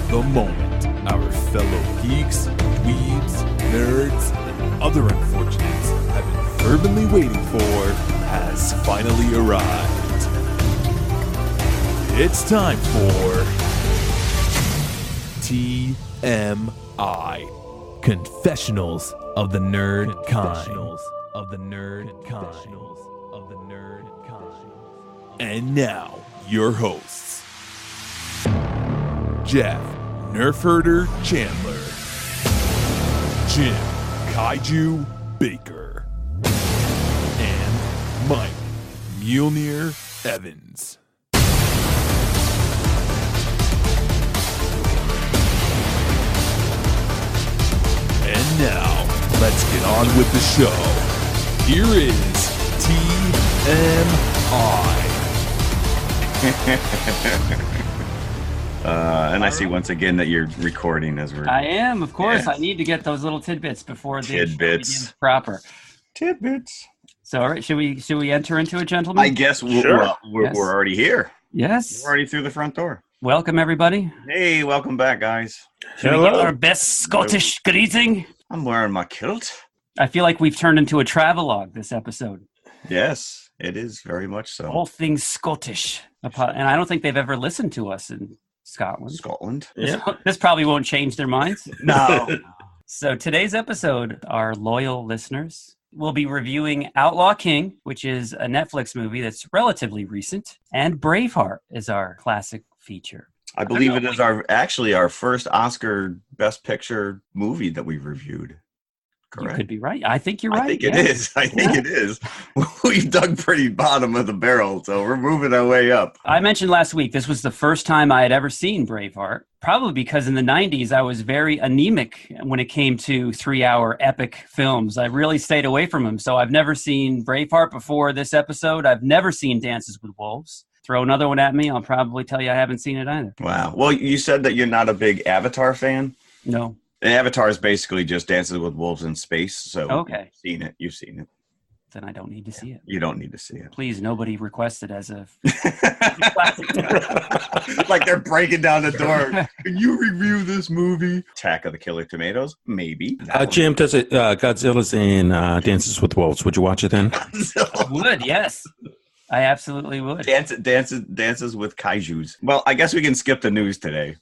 the moment our fellow geeks, dweebs, nerds, and other unfortunates have been fervently waiting for has finally arrived. It's time for TMI, Confessionals of the Nerd Kind. And now, your hosts, Jeff Nerf Herder Chandler, Jim Kaiju Baker, and Mike Mjolnir Evans. And now, let's get on with the show. Here is TMI. And I see once again that you're recording as we're... I am, of course. Yes. I need to get those little tidbits before the show Tidbits. begins proper. Tidbits. So, all right, should we enter into it, gentlemen? I guess Sure. we're Yes. already here. Yes. We're already through the front door. Welcome, everybody. Hey, welcome back, guys. Should we give our best Scottish greeting? I'm wearing my kilt. I feel like we've turned into a travelogue this episode. Yes, it is very much so. All things Scottish. And I don't think they've ever listened to us in Scotland. Scotland. So this probably won't change their minds. No. So today's episode, our loyal listeners, will be reviewing Outlaw King, which is a Netflix movie that's relatively recent, and Braveheart is our classic feature. I believe it is our first Oscar Best Picture movie that we've reviewed. Correct. You could be right. I think you're right. I think it is. I think it is. We've dug pretty bottom of the barrel, so we're moving our way up. I mentioned last week this was the first time I had ever seen Braveheart, probably because in the 90s I was very anemic when it came to 3-hour epic films. I really stayed away from them, so I've never seen Braveheart before this episode. I've never seen Dances with Wolves. Throw another one at me, I'll probably tell you I haven't seen it either. Wow. Well, you said that you're not a big Avatar fan? No. And Avatar is basically just Dances with Wolves in space, so Okay. You've seen it. Then I don't need to see it. You don't need to see it. Please, nobody requested as a... Like they're breaking down the door. Can you review this movie? Attack of the Killer Tomatoes? Maybe. Jim, does it Godzilla's in Dances with Wolves? Would you watch it then? I would, yes. I absolutely would. Dances with kaijus. Well, I guess we can skip the news today.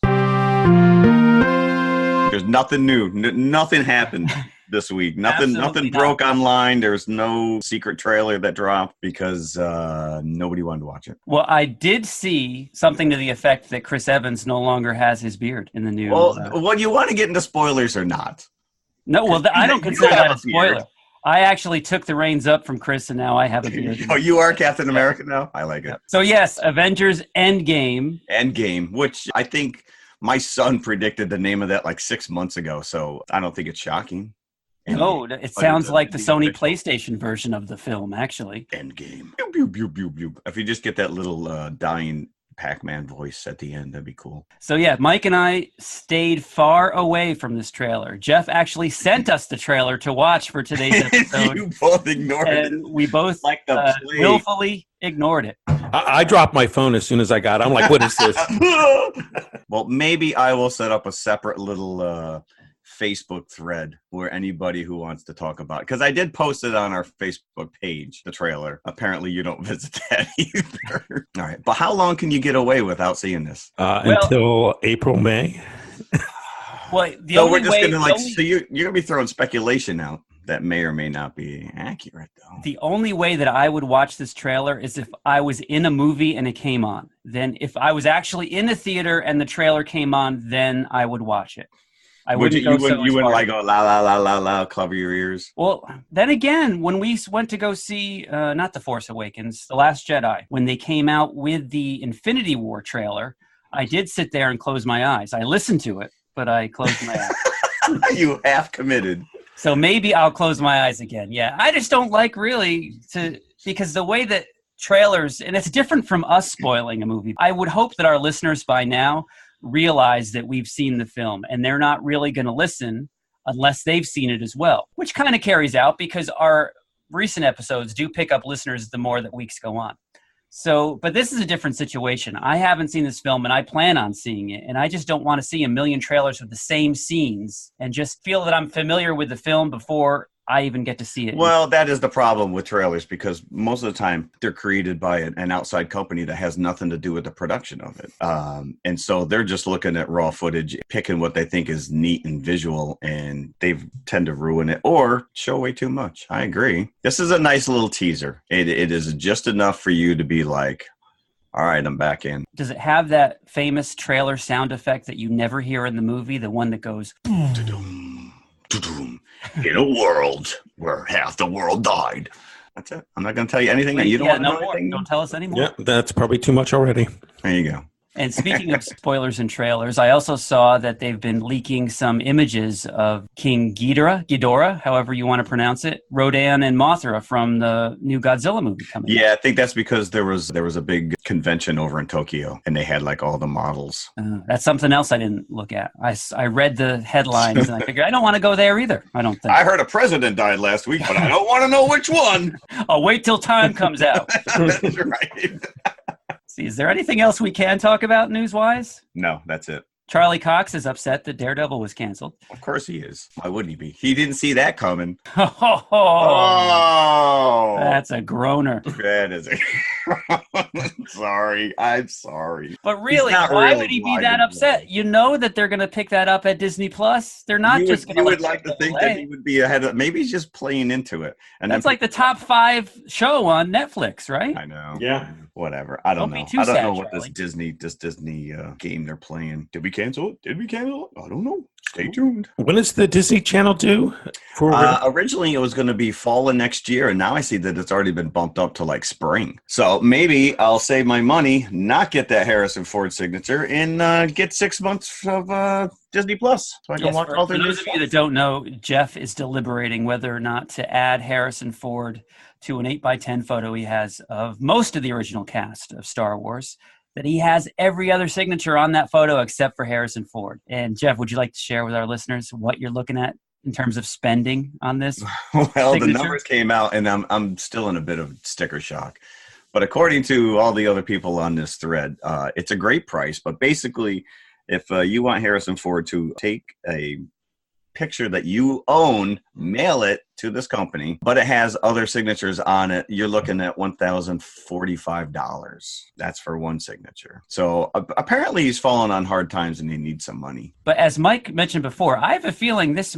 There's nothing new. Nothing happened this week. Nothing broke online. There's no secret trailer that dropped because nobody wanted to watch it. Well, I did see something to the effect that Chris Evans no longer has his beard in the new... Well, you want to get into spoilers or not? No, well, I don't consider that a spoiler. I actually took the reins up from Chris, and now I have a beard. Oh, you are Captain America now? I like it. So, yes, Avengers Endgame. Endgame, which I think my son predicted the name of that like 6 months ago, so I don't think it's shocking. Oh, it sounds like the Sony PlayStation version of the film, actually. Endgame. Pew, pew, pew, pew, pew. If you just get that little dying Pac-Man voice at the end, that'd be cool. So yeah, Mike and I stayed far away from this trailer. Jeff actually sent us the trailer to watch for today's episode. You both ignored it. And we both willfully ignored it. I dropped my phone as soon as I got it. I'm like, what is this? Well, maybe I will set up a separate little Facebook thread where anybody who wants to talk about it, because I did post it on our Facebook page, the trailer. Apparently you don't visit that either. All right, but how long can you get away without seeing this? Until April, May. Well, we're just gonna so you're gonna be throwing speculation out that may or may not be accurate, though. The only way that I would watch this trailer is if I was in a movie and it came on. Then if I was actually in a theater and the trailer came on, then I would watch it. You wouldn't like go la la la la la, cover your ears. Well, then again, when we went to go see not The Force Awakens, The Last Jedi, when they came out with the Infinity War trailer, I did sit there and close my eyes. I listened to it, but I closed my eyes. You half committed. So maybe I'll close my eyes again. Yeah, I just don't like because the way that trailers, and it's different from us spoiling a movie. I would hope that our listeners by now realize that we've seen the film and they're not really going to listen unless they've seen it as well, which kind of carries out because our recent episodes do pick up listeners the more that weeks go on. So, but this is a different situation. I haven't seen this film and I plan on seeing it. And I just don't want to see a million trailers with the same scenes and just feel that I'm familiar with the film before I even get to see it. Well, that is the problem with trailers because most of the time they're created by an outside company that has nothing to do with the production of it. And so they're just looking at raw footage, picking what they think is neat and visual, and they tend to ruin it or show way too much. I agree. This is a nice little teaser. It is just enough for you to be like, all right, I'm back in. Does it have that famous trailer sound effect that you never hear in the movie? The one that goes... In a world where half the world died. That's it. I'm not going to tell you anything. You don't want to know anything. Don't tell us anymore. Yeah, that's probably too much already. There you go. And speaking of spoilers and trailers, I also saw that they've been leaking some images of King Ghidorah, however you want to pronounce it, Rodan and Mothra from the new Godzilla movie coming out. Yeah, I think that's because there was a big convention over in Tokyo, and they had like all the models. That's something else I didn't look at. I read the headlines, and I figured I don't want to go there either. I don't think. I heard a president died last week, but I don't want to know which one. I'll wait till time comes out. That's right. See, is there anything else we can talk about news-wise? No, that's it. Charlie Cox is upset that Daredevil was canceled. Of course he is. Why wouldn't he be? He didn't see that coming. Oh, that's a groaner. That is a... I'm sorry. But really, why would he be that upset? You know that they're going to pick that up at Disney Plus. They're not just going to. You would like to think that he would be ahead of. Maybe he's just playing into it. And that's like the top 5 show on Netflix, right? I know. Yeah. Whatever. I don't know. I don't know what this Disney game they're playing. Did we cancel it? I don't know. Stay tuned. When is the Disney Channel due? Originally, it was going to be fall of next year, and now I see that it's already been bumped up to like spring. So maybe I'll save my money, not get that Harrison Ford signature, and get 6 months of Disney Plus, so I can watch all for those of you that don't know, Jeff is deliberating whether or not to add Harrison Ford to an 8x10 photo he has of most of the original cast of Star Wars. That he has every other signature on that photo except for Harrison Ford. And Jeff, would you like to share with our listeners what you're looking at in terms of spending on this? Well, the numbers came out, and I'm still in a bit of sticker shock. But according to all the other people on this thread, it's a great price. But basically, if you want Harrison Ford to take a picture that you own, mail it to this company, but it has other signatures on it, you're looking at $1,045. That's for one signature. So apparently he's fallen on hard times and he needs some money. But as Mike mentioned before, I have a feeling this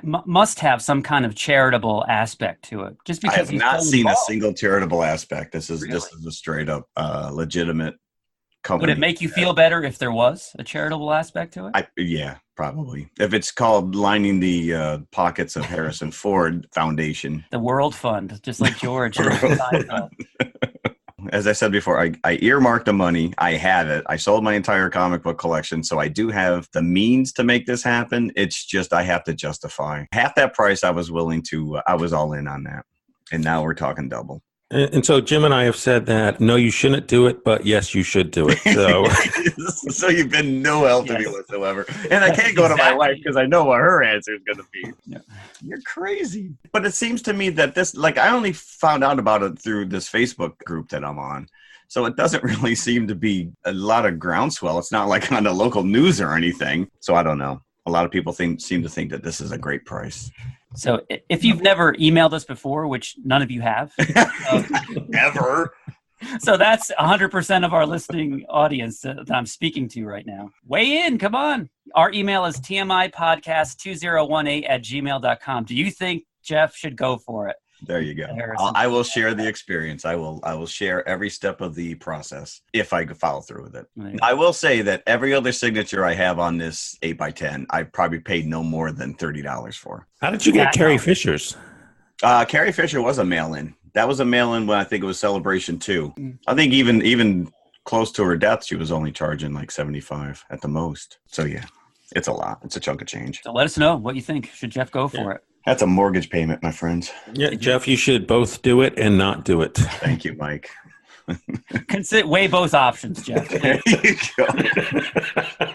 must have some kind of charitable aspect to it. Just because I have not seen a single charitable aspect. This is a straight up legitimate company. Would it make you feel better if there was a charitable aspect to it? Yeah, probably. If it's called lining the pockets of Harrison Ford Foundation. The World Fund, just like George. As I said before, I earmarked the money. I have it. I sold my entire comic book collection, so I do have the means to make this happen. It's just I have to justify. Half that price I was willing to, I was all in on that. And now we're talking double. And so Jim and I have said that, no, you shouldn't do it, but yes, you should do it. So, so you've been no help to me whatsoever. And I can't go to my wife because I know what her answer is going to be. Yeah. You're crazy. But it seems to me that this, like, I only found out about it through this Facebook group that I'm on. So it doesn't really seem to be a lot of groundswell. It's not like on the local news or anything. So I don't know. A lot of people seem to think that this is a great price. So if you've never emailed us before, which none of you have. Ever. So that's 100% of our listening audience that I'm speaking to right now. Weigh in. Come on. Our email is tmipodcast2018@gmail.com. Do you think Jeff should go for it? There you go. I will share the experience. I will share every step of the process if I could follow through with it. Right. I will say that every other signature I have on this 8x10, I probably paid no more than $30 for. How did you get Carrie Fisher's? Carrie Fisher was a mail-in. That was a mail-in when I think it was Celebration 2. I think even close to her death, she was only charging like $75 at the most. So yeah, it's a lot. It's a chunk of change. So let us know what you think. Should Jeff go for it? That's a mortgage payment, my friends. Yeah, Jeff, you should both do it and not do it. Thank you, Mike. Weigh both options, Jeff. There you go.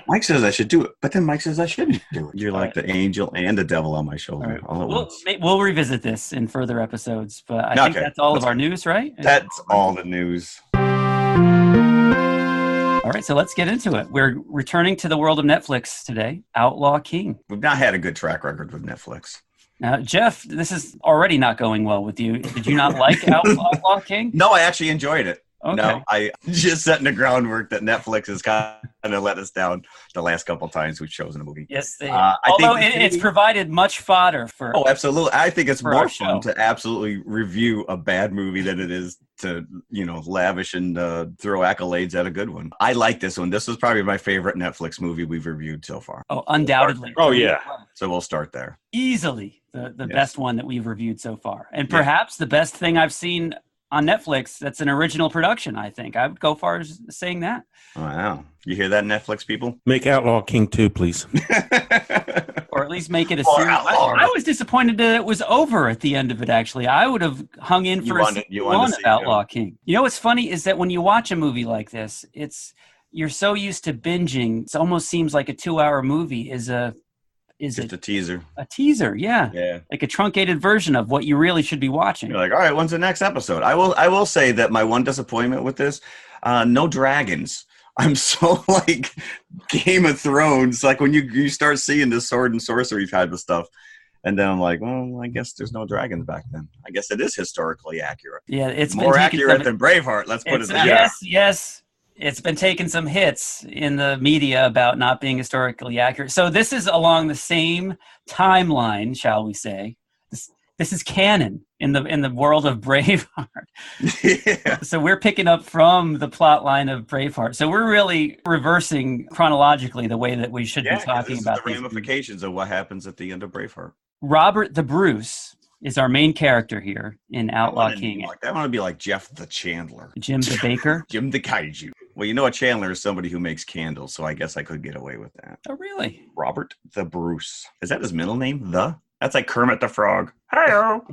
Mike says I should do it, but then Mike says I shouldn't do it. You're like the angel and the devil on my shoulder all at once. We'll revisit this in further episodes, but I think that's all of our news, right? That's all the news. All right, so let's get into it. We're returning to the world of Netflix today. Outlaw King. We've not had a good track record with Netflix. Now, Jeff, this is already not going well with you. Did you not like Outlaw King? No, I actually enjoyed it. Okay. No, I just setting the groundwork that Netflix has kind of let us down the last couple times we've chosen a movie. Yes, they although it's provided much fodder for. Oh, absolutely. I think it's more fun show. to absolutely review a bad movie than it is to, lavish and throw accolades at a good one. I like this one. This was probably my favorite Netflix movie we've reviewed so far. Oh, undoubtedly. Oh, yeah. So we'll start there. Easily the best one that we've reviewed so far. And perhaps the best thing I've seen on Netflix that's an original production, I think. I would go far as saying that. Wow. You hear that, Netflix people? Make Outlaw King 2, please. Or at least make it a series. I was disappointed that it was over at the end of it, actually. I would have hung in for one of Outlaw King. You know what's funny is that when you watch a movie like this, you're so used to binging, it almost seems like a 2-hour movie is just a teaser. A teaser, yeah. Like a truncated version of what you really should be watching. You're like, all right, when's the next episode? I will say that my one disappointment with this, no dragons. I'm so like Game of Thrones, like when you start seeing this sword and sorcery type of stuff. And then I'm like, well, I guess there's no dragons back then. I guess it is historically accurate. Yeah, it's more accurate than Braveheart. Let's put it that way. Yes. It's been taking some hits in the media about not being historically accurate. So this is along the same timeline, shall we say. This is canon in the world of Braveheart. Yeah. So we're picking up from the plot line of Braveheart. So we're really reversing chronologically the way that we should be talking about the ramifications of what happens at the end of Braveheart. Robert the Bruce is our main character here in Outlaw King. I want to be like Jeff the Chandler. Jim the Baker. Jim the Kaiju. Well, a Chandler is somebody who makes candles, so I guess I could get away with that. Oh, really? Robert the Bruce. Is that his middle name? That's like Kermit the Frog. Hi-yo.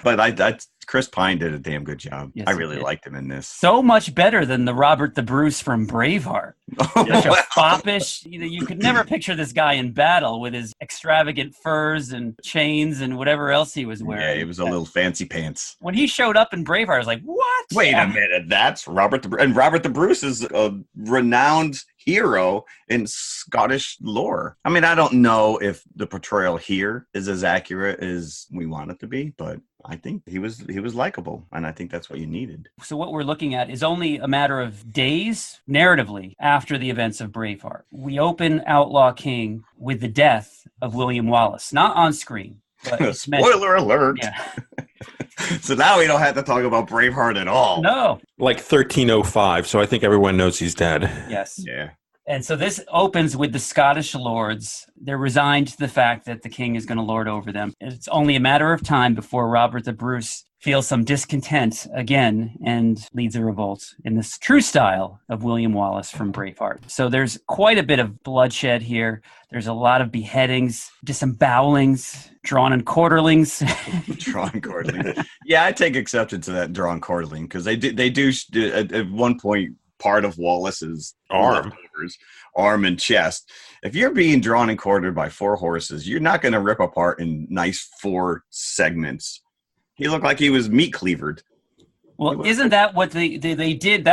But Chris Pine did a damn good job. Yes, I really liked him in this. So much better than the Robert the Bruce from Braveheart. Such a foppish. You could never picture this guy in battle with his extravagant furs and chains and whatever else he was wearing. Yeah, he was a little fancy pants. When he showed up in Braveheart, I was like, what? Wait a minute. That's Robert the Bruce. And Robert the Bruce is a renowned hero in Scottish lore. I mean, I don't know if the portrayal here is as accurate as we want it to be, but I think he was likable, and I think that's what you needed. So what we're looking at is only a matter of days, narratively, after the events of Braveheart. We open Outlaw King with the death of William Wallace, not on screen. But Spoiler alert! Yeah. So now we don't have to talk about Braveheart at all. No. Like 1305, so I think everyone knows he's dead. Yes. Yeah. And so this opens with the Scottish lords. They're resigned to the fact that the king is going to lord over them. It's only a matter of time before Robert the Bruce feels some discontent again and leads a revolt in this true style of William Wallace from Braveheart. So there's quite a bit of bloodshed here. There's a lot of beheadings, disembowelings, drawn and quarterlings. Drawn quarterling. Yeah, I take exception to that drawn quarterling because they do at one point part of Wallace's arm and chest. If you're being drawn and quartered by 4 horses, you're not going to rip apart in nice 4 segments. He looked like he was meat cleavered. Well, isn't that what they did?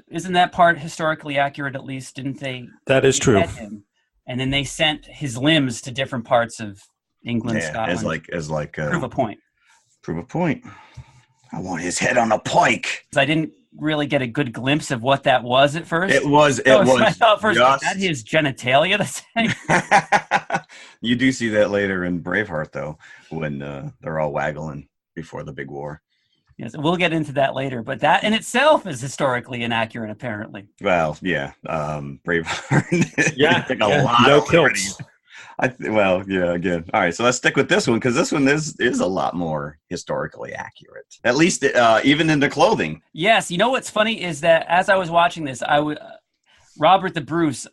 Isn't that part historically accurate at least? Didn't they? That is true. Him, and then they sent his limbs to different parts of England, Scotland. As like prove a point. Prove a point. I want his head on a pike. I didn't really get a good glimpse of what that was at first. It was. I thought first, is that his genitalia? You do see that later in Braveheart, though, when they're all waggling before the big war. Yes, we'll get into that later, but that in itself is historically inaccurate, apparently. Well, yeah, Braveheart. Yeah, a lot no of kilts. again. All right, so let's stick with this one because this one is a lot more historically accurate, at least even in the clothing. Yes, you know what's funny is that as I was watching this, Robert the Bruce,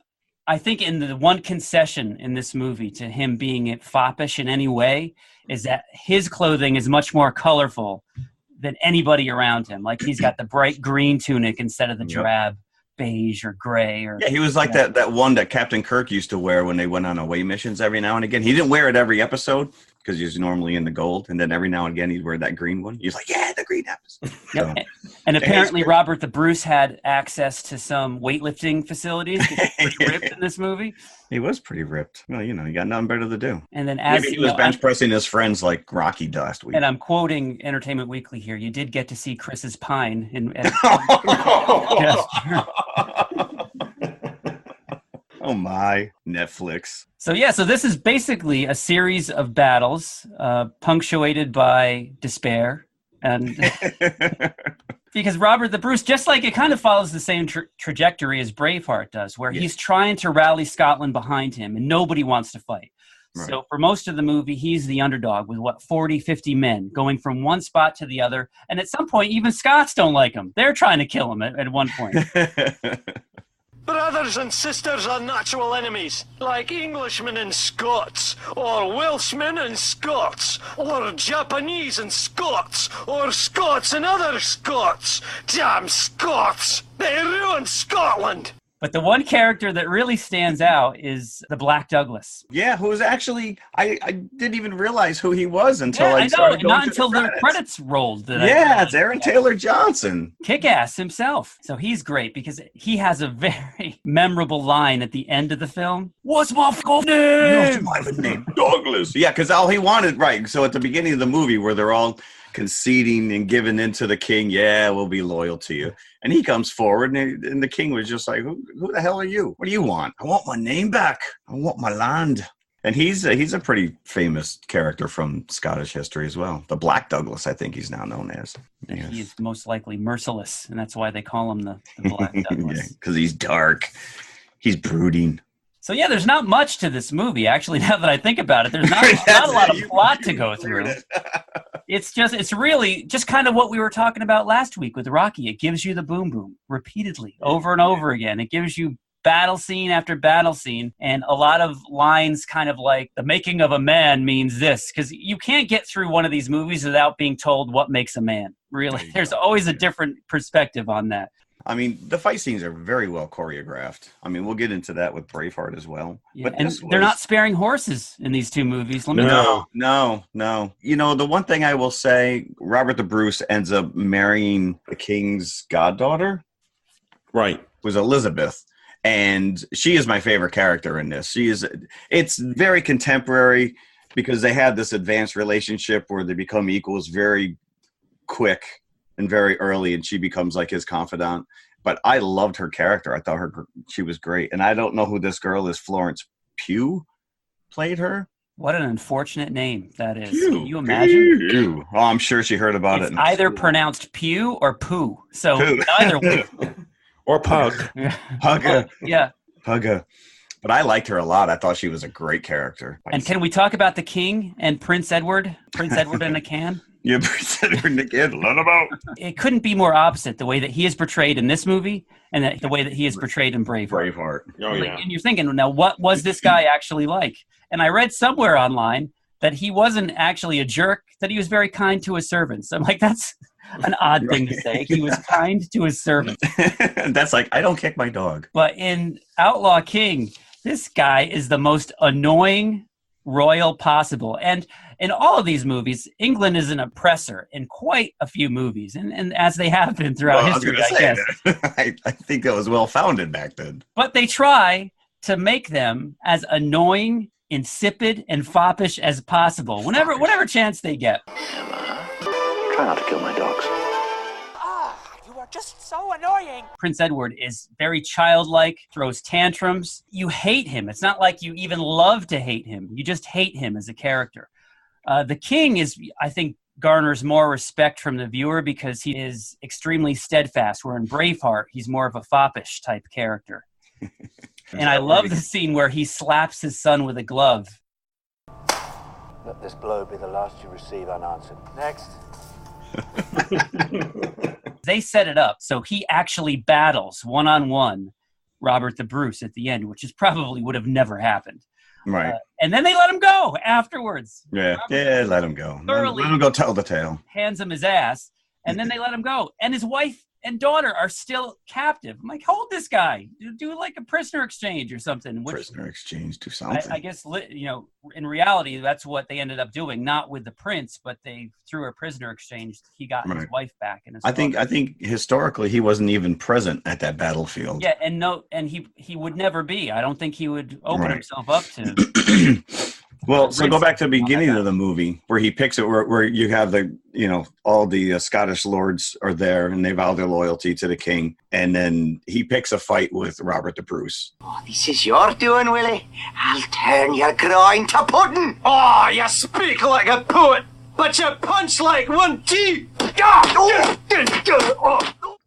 I think in the one concession in this movie to him being foppish in any way is that his clothing is much more colorful than anybody around him. Like he's got the bright green tunic instead of the drab beige or gray. Or he was like that one that Captain Kirk used to wear when they went on away missions every now and again. He didn't wear it every episode because he was normally in the gold, and then every now and again he'd wear that green one. He was like, yeah, the green episode. Yep. And apparently Robert the Bruce had access to some weightlifting facilities. He was pretty ripped in this movie. He was pretty ripped. Well, you know, he got nothing better to do. And then as maybe he was bench pressing his friends like Rocky last week. And I'm quoting Entertainment Weekly here. You did get to see Chris's pine in Oh my, Netflix. So this is basically a series of battles punctuated by despair. And because Robert the Bruce, just like it kind of follows the same trajectory as Braveheart does, where he's trying to rally Scotland behind him and nobody wants to fight. Right. So for most of the movie, he's the underdog with 40, 50 men going from one spot to the other. And at some point, even Scots don't like him. They're trying to kill him at one point. Brothers and sisters are natural enemies, like Englishmen and Scots, or Welshmen and Scots, or Japanese and Scots, or Scots and other Scots. Damn Scots! They ruined Scotland! But the one character that really stands out is the Black Douglas. Yeah, who was actually, I didn't even realize who he was until I started going not until the credits rolled. It's Aaron Taylor Johnson. Kick-ass himself. So he's great because he has a very memorable line at the end of the film. What's my name? What's my name? Douglas. Yeah, because all he wanted, right. So at the beginning of the movie where they're all conceding and giving in to the king, we'll be loyal to you. And he comes forward, and the king was just like, who the hell are you? What do you want? I want my name back. I want my land. And he's a pretty famous character from Scottish history as well. The Black Douglas, I think he's now known as. Yes. He is most likely merciless, and that's why they call him the Black Douglas. Because he's dark. He's brooding. So there's not much to this movie. Actually, now that I think about it, there's not a lot of plot to go through. It's really just kind of what we were talking about last week with Rocky. It gives you the boom boom repeatedly, over and over again. It gives you battle scene after battle scene, and a lot of lines kind of like, the making of a man means this, because you can't get through one of these movies without being told what makes a man. Really, there's always a different perspective on that. I mean, the fight scenes are very well choreographed. I mean, we'll get into that with Braveheart as well. Yeah, but they're not sparing horses in these two movies. No. You know, the one thing I will say, Robert the Bruce ends up marrying the king's goddaughter. Right. Was Elizabeth. And she is my favorite character in this. It's very contemporary because they have this advanced relationship where they become equals very quick and very early, and she becomes like his confidant. But I loved her character. I thought she was great. And I don't know who this girl is. Florence Pugh played her. What an unfortunate name that is. Can you imagine? Pew. Oh, I'm sure she heard about it. It's either pronounced Pew or Poo. So neither way. Or Pug. Pugga. Yeah. Pugga. But I liked her a lot. I thought she was a great character. And can we talk about the king and Prince Edward? Prince Edward in a can? Yeah, Prince Edward in a can. Let him out. It couldn't be more opposite, the way that he is portrayed in this movie and the way that he is portrayed in Braveheart. Oh, yeah. And you're thinking, now, what was this guy actually like? And I read somewhere online that he wasn't actually a jerk, that he was very kind to his servants. I'm like, that's an odd thing to say. He was kind to his servants. That's like, I don't kick my dog. But in Outlaw King, this guy is the most annoying royal possible. And in all of these movies, England is an oppressor in quite a few movies, and as they have been throughout history, I guess. I think that was well-founded back then. But they try to make them as annoying, insipid, and foppish as possible, whatever chance they get. Emma, try not to kill my dogs. You are just so annoying. Prince Edward is very childlike, throws tantrums. You hate him. It's not like you even love to hate him. You just hate him as a character. The king is, I think, garners more respect from the viewer because he is extremely steadfast, where in Braveheart, he's more of a foppish type character. And I love the scene where he slaps his son with a glove. Let this blow be the last you receive unanswered. Next. They set it up so he actually battles one-on-one Robert the Bruce at the end, which probably would have never happened. Right. And then they let him go afterwards. Yeah, let him go. Let him go tell the tale. Hands him his ass, and then they let him go. And his wife and daughter are still captive. I'm like, hold this guy. Do like a prisoner exchange or something. Prisoner exchange, do something. I guess, in reality, that's what they ended up doing. Not with the prince, but through a prisoner exchange, he got his wife back. And I think historically he wasn't even present at that battlefield. Yeah, and he would never be. I don't think he would open himself up to. Well, so go back to the beginning of the movie where he picks it, where you have all the Scottish lords are there and they vow their loyalty to the king. And then he picks a fight with Robert the Bruce. Oh, this is your doing, Willie. I'll turn your groin to pudding. Oh, you speak like a poet, but you punch like one teeth.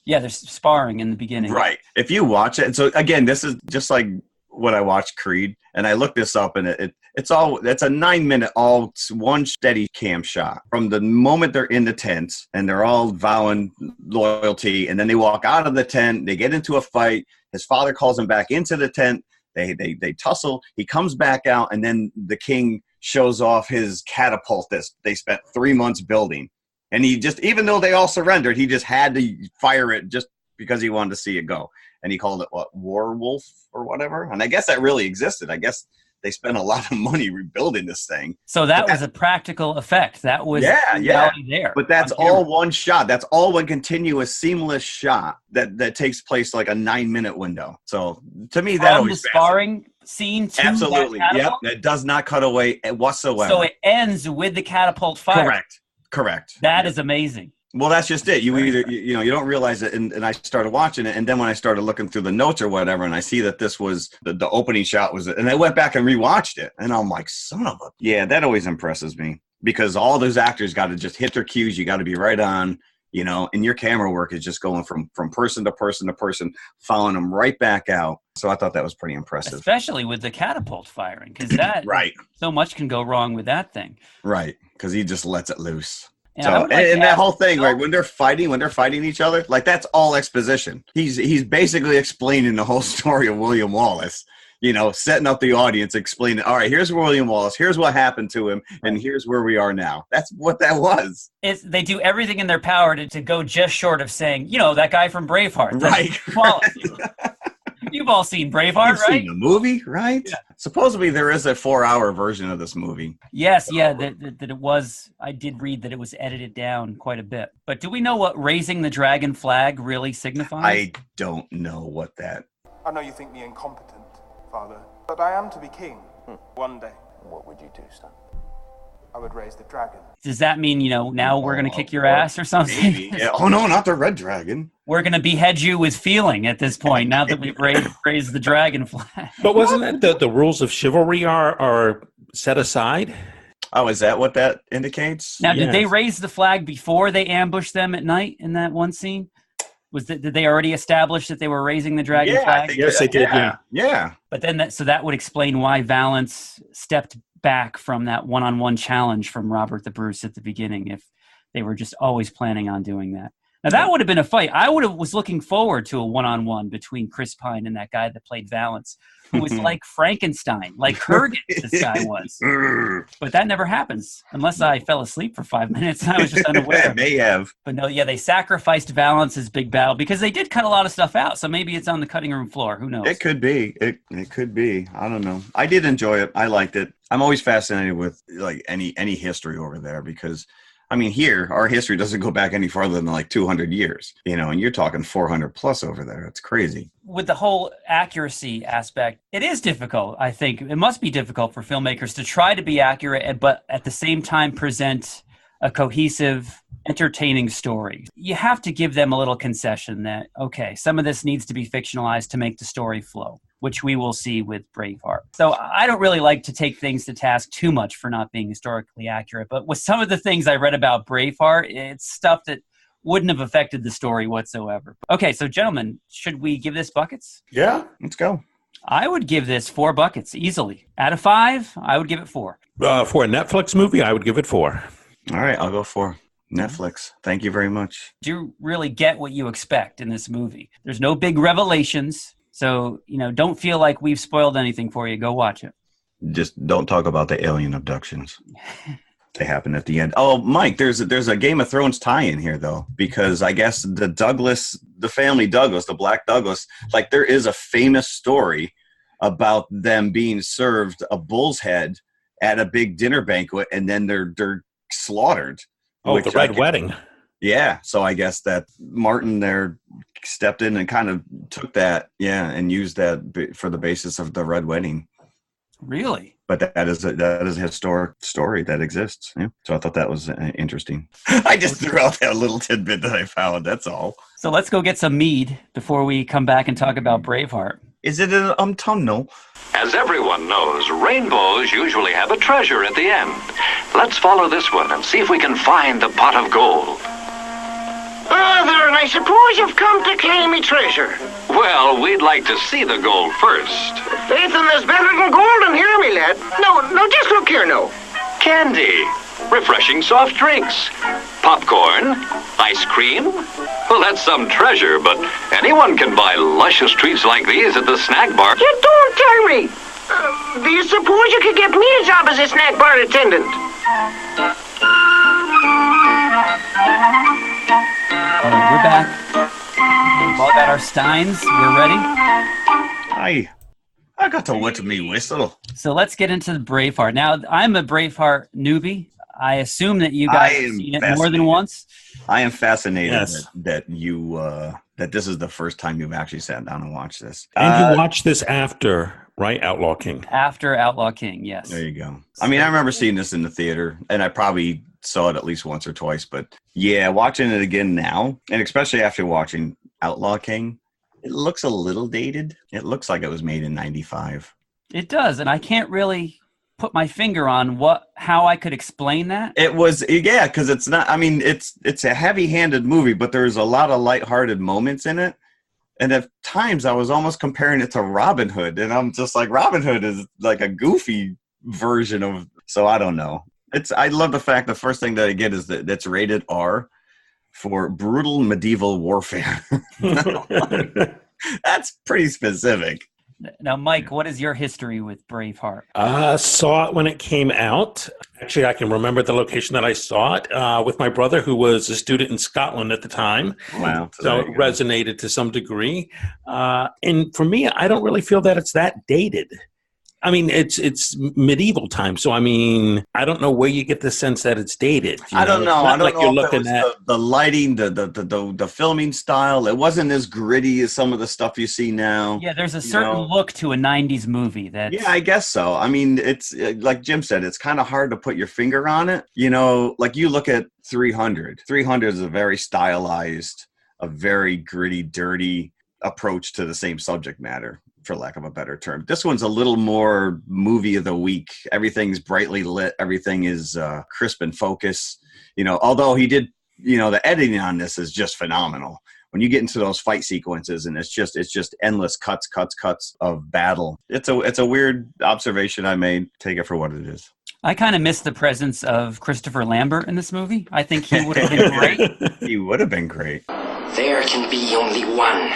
Yeah, there's sparring in the beginning. Right. If you watch it, and so again, this is just like when I watched Creed, and I looked this up, and it's a 9-minute, all one steady cam shot from the moment they're in the tent and they're all vowing loyalty, and then they walk out of the tent, they get into a fight. His father calls him back into the tent. They tussle. He comes back out, and then the king shows off his catapult that they spent 3 months building. And he just, even though they all surrendered, he just had to fire it just because he wanted to see it go. And he called it, Warwolf or whatever. And I guess that really existed. I guess they spent a lot of money rebuilding this thing. So that was a practical effect. That was reality there. But that's all one shot. That's all one continuous, seamless shot that takes place like a 9-minute window. So to me, that always the sparring scene to absolutely. That yep. That does not cut away whatsoever. So it ends with the catapult fire. Correct. That is amazing. Well, that's just it. You either, you don't realize it. And I started watching it. And then when I started looking through the notes or whatever, and I see that this was the opening shot was it. And I went back and rewatched it. And I'm like, son of a. Yeah, that always impresses me because all those actors got to just hit their cues. You got to be right on, and your camera work is just going from person to person to person, following them right back out. So I thought that was pretty impressive. Especially with the catapult firing because that so much can go wrong with that thing. Right. Because he just lets it loose. Yeah, and that whole thing, right? When they're fighting each other, like that's all exposition. He's basically explaining the whole story of William Wallace, setting up the audience, explaining, all right, here's William Wallace, here's what happened to him, and here's where we are now. That's what that was. They do everything in their power to go just short of saying, that guy from Braveheart. Right. Wallace. You've all seen Braveheart, You've right? Seen the movie, right? Yeah. Supposedly there is a 4-hour version of this movie. Yes, that it was. I did read that it was edited down quite a bit. But do we know what raising the dragon flag really signifies? I don't know what that. I know you think me incompetent, Father, but I am to be king one day. What would you do, son? I would raise the dragon. Does that mean, now we're going to kick your ass or something? Maybe. Yeah. Oh, no, not the red dragon. We're going to behead you with feeling at this point, now that we've raised the dragon flag. But wasn't that the rules of chivalry are set aside? Oh, is that what that indicates? Now, did they raise the flag before they ambushed them at night in that one scene? Did they already establish that they were raising the dragon flag? Yes, they did, Yeah. But then that would explain why Valance stepped back from that one-on-one challenge from Robert the Bruce at the beginning if they were just always planning on doing that. Now, that would have been a fight. I was looking forward to a one-on-one between Chris Pine and that guy that played Valance, who was like Frankenstein, like Kurgan this guy was. But that never happens, unless I fell asleep for 5 minutes and I was just unaware. It may have. But no, they sacrificed Valance's big battle because they did cut a lot of stuff out, so maybe it's on the cutting room floor. Who knows? It could be. It could be. I don't know. I did enjoy it. I liked it. I'm always fascinated with like any history over there because here, our history doesn't go back any farther than like 200 years, and you're talking 400 plus over there. It's crazy. With the whole accuracy aspect, it is difficult, I think. It must be difficult for filmmakers to try to be accurate, but at the same time present a cohesive, entertaining story. You have to give them a little concession that, okay, some of this needs to be fictionalized to make the story flow, which we will see with Braveheart. So I don't really like to take things to task too much for not being historically accurate, but with some of the things I read about Braveheart, it's stuff that wouldn't have affected the story whatsoever. Okay, so gentlemen, should we give this buckets? Yeah, let's go. I would give this 4 buckets easily. Out of 5, I would give it 4. For a Netflix movie, I would give it 4. All right, I'll go 4. Netflix. Thank you very much. Do you really get what you expect in this movie? There's no big revelations. So, don't feel like we've spoiled anything for you. Go watch it. Just don't talk about the alien abductions. they happen at the end. Oh, Mike, there's a Game of Thrones tie-in here, though, because I guess the family Douglas, the Black Douglas, like there is a famous story about them being served a bull's head at a big dinner banquet, and then they're slaughtered. Oh, the Red Wedding. Yeah, so I guess that Martin there stepped in and kind of took that, and used that for the basis of the Red Wedding. Really? But that is a historic story that exists. Yeah. So I thought that was interesting. I just threw out that little tidbit that I found. That's all. So let's go get some mead before we come back and talk about Braveheart. Is it an autumnal? As everyone knows, rainbows usually have a treasure at the end. Let's follow this one and see if we can find the pot of gold. Father, I suppose you've come to claim me treasure. Well, we'd like to see the gold first. Faith in there's better than gold in here, me lad. No, just look here, no. Candy, refreshing soft drinks, popcorn, ice cream. Well, that's some treasure, but anyone can buy luscious treats like these at the snack bar. You don't tell me. Do you suppose you could get me a job as a snack bar attendant? All right, we're back. We've all got our steins. We're ready. I got to wet me whistle. So let's get into the Braveheart. Now, I'm a Braveheart newbie. I assume that you guys have seen it more than once. I am fascinated that you that this is the first time you've actually sat down and watched this. And you watched this after, right? Outlaw King. After Outlaw King, yes. There you go. I mean, I remember seeing this in the theater, and I probably saw it at least once or twice. But yeah, watching it again now, and especially after watching Outlaw King, it looks a little dated. It looks like it was made in '95. It does, and I can't really put my finger on how I could explain that. It was, because it's not, I mean, it's a heavy-handed movie, but there's a lot of lighthearted moments in it. And at times I was almost comparing it to Robin Hood, and I'm just like, Robin Hood is like a goofy version of, so I don't know. I love the fact the first thing that I get is that it's rated R for brutal medieval warfare. That's pretty specific. Now, Mike, what is your history with Braveheart? Saw it when it came out. Actually, I can remember the location that I saw it with my brother, who was a student in Scotland at the time. Wow. So it resonated to some degree. And for me, I don't really feel that it's that dated. I mean, it's medieval time, so I mean, I don't know where you get the sense that it's dated. I don't know. I don't like know you're if looking it was at the lighting, the filming style. It wasn't as gritty as some of the stuff you see now. Yeah, there's a certain look to a '90s movie. Yeah, I guess so. I mean, it's like Jim said, it's kind of hard to put your finger on it. You know, like you look at 300. 300 is a very stylized, a very gritty, dirty approach to the same subject matter, for lack of a better term. This one's a little more movie of the week. Everything's brightly lit. Everything is crisp and focused. You know, although he did, you know, the editing on this is just phenomenal. When you get into those fight sequences and it's just endless cuts of battle. It's a weird observation I made. Take it for what it is. I kind of miss the presence of Christopher Lambert in this movie. I think he would have been great. He would have been great. There can be only one.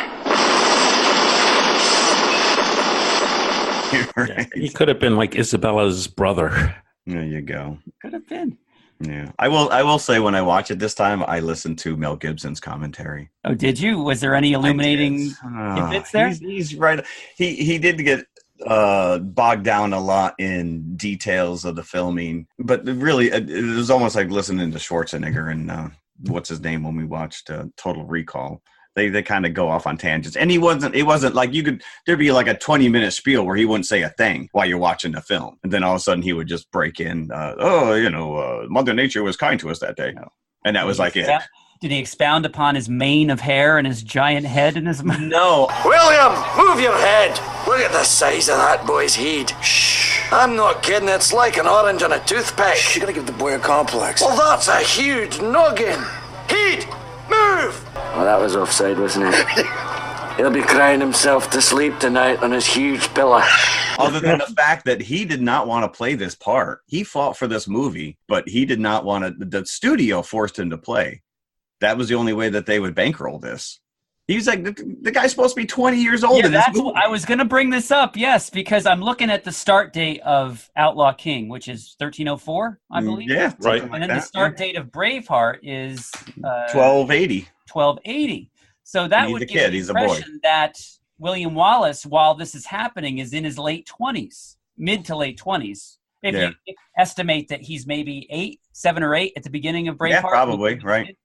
Right. Yeah, he could have been like Isabella's brother. There you go. Could have been. Yeah, I will say when I watch it this time, I listened to Mel Gibson's commentary. Oh, did you? Was there any illuminating tidbits there? He's right. He did get bogged down a lot in details of the filming, but really it was almost like listening to Schwarzenegger and what's his name when we watched Total Recall. They kind of go off on tangents, and it wasn't like there'd be like a 20-minute spiel where he wouldn't say a thing while you're watching the film, and then all of a sudden he would just break in, Mother Nature was kind to us that day, and that was like it. Did he expound upon his mane of hair and his giant head in his mouth? No. William, move your head. Look at the size of that boy's head. Shh. I'm not kidding. It's like an orange on a toothpick. You're gonna give the boy a complex. Well, that's a huge noggin. Heed, move. Well, that was offside, wasn't it? He'll be crying himself to sleep tonight on his huge pillow. Other than the fact that he did not want to play this part. He fought for this movie, but he did not want to. The studio forced him to play. That was the only way that they would bankroll this. He was like, the guy's supposed to be 20 years old. Yeah, in this that's movie. I was going to bring this up, yes, because I'm looking at the start date of Outlaw King, which is 1304, I believe. Yeah, Right. like And then that, the start date of Braveheart is 1280. 1280. So that He's would a give kid. the He's a boy. impression that William Wallace, while this is happening, is in his late 20s, mid to late 20s. If Yeah. you estimate that he's maybe 7 or 8 at the beginning of Braveheart. Yeah, probably, right.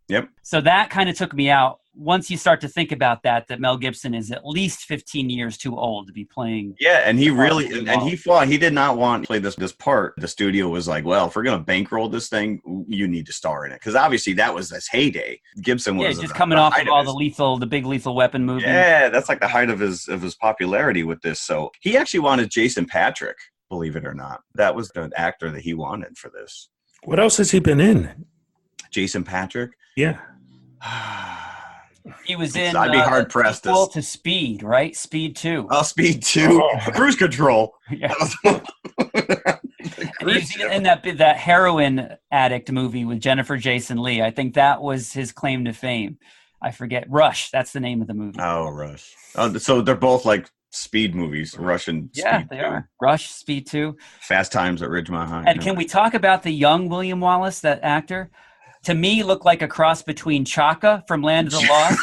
Yep. So that kind of took me out. Once you start to think about that Mel Gibson is at least 15 years too old to be playing. Yeah, and he really William and Wallace. he did not want to play this part. The studio was like, well, if we're going to bankroll this thing, you need to star in it, because obviously that was his heyday. Gibson was just coming off height of all his- the big Lethal Weapon movies. Yeah, that's like the height of his popularity with this. So he actually wanted Jason Patric, believe it or not. That was the actor that he wanted for this. What else has he been in? Jason Patric. Yeah. He was in I'd be hard pressed equal to Speed, right? Speed 2. Oh, Speed 2. Cruise Control. Yeah. And he's in that heroin addict movie with Jennifer Jason Leigh. I think that was his claim to fame. I forget. Rush. That's the name of the movie. Oh, Rush. Oh, so they're both like speed movies. Rush and Yeah, Speed they 2. are. Rush, Speed 2. Fast Times at Ridgemont High. And can we talk about the young William Wallace, that actor? To me, looked like a cross between Chaka from Land of the Lost.